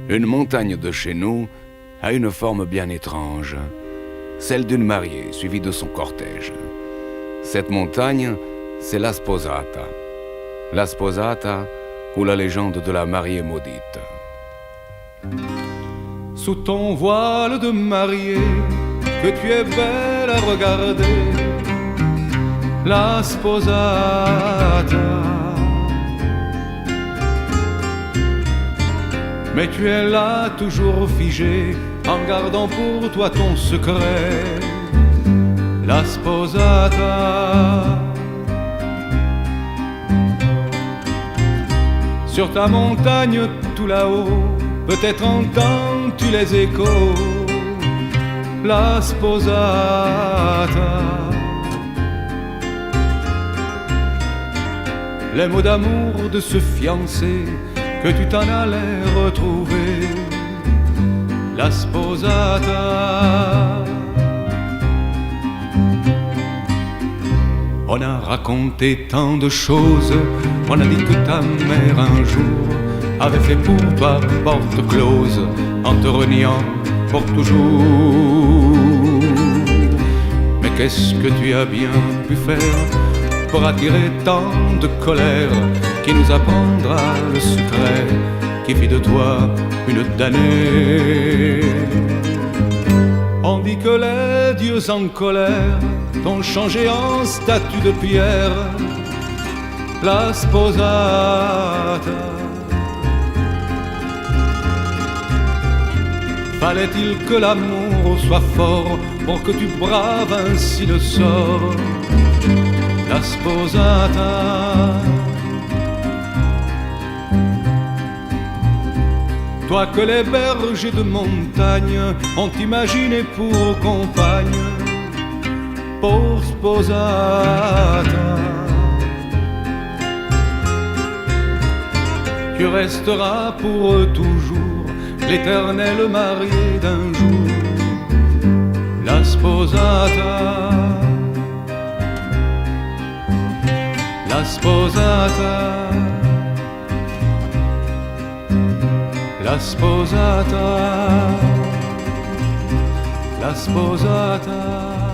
Une montagne de chez nous a une forme bien étrange, celle d'une mariée suivie de son cortège. Cette montagne, c'est la Sposata. La Sposata, ou la légende de la mariée maudite. Sous ton voile de mariée, que tu es belle à regarder, la Sposata. Mais tu es là toujours figée, en gardant pour toi ton secret, la Sposata. Sur ta montagne tout là-haut, peut-être entends-tu les échos, la Sposata. Les mots d'amour de ce fiancé que tu t'en allais retrouver, la Sposata. On a raconté tant de choses, on a dit que ta mère un jour avait fait pour toi porte close, en te reniant pour toujours. Mais qu'est-ce que tu as bien pu faire pour attirer tant de colère, qui nous apprendra le secret qui fit de toi une damnée? On dit que les dieux en colère t'ont changé en statue de pierre, la Sposata. Fallait-il que l'amour soit fort pour que tu braves ainsi le sort, la Sposata? Toi que les bergers de montagne ont imaginé pour compagne, pour Sposata. Tu resteras pour toujours l'éternel marié d'un jour, la Sposata. La Sposata. La Sposata. La Sposata.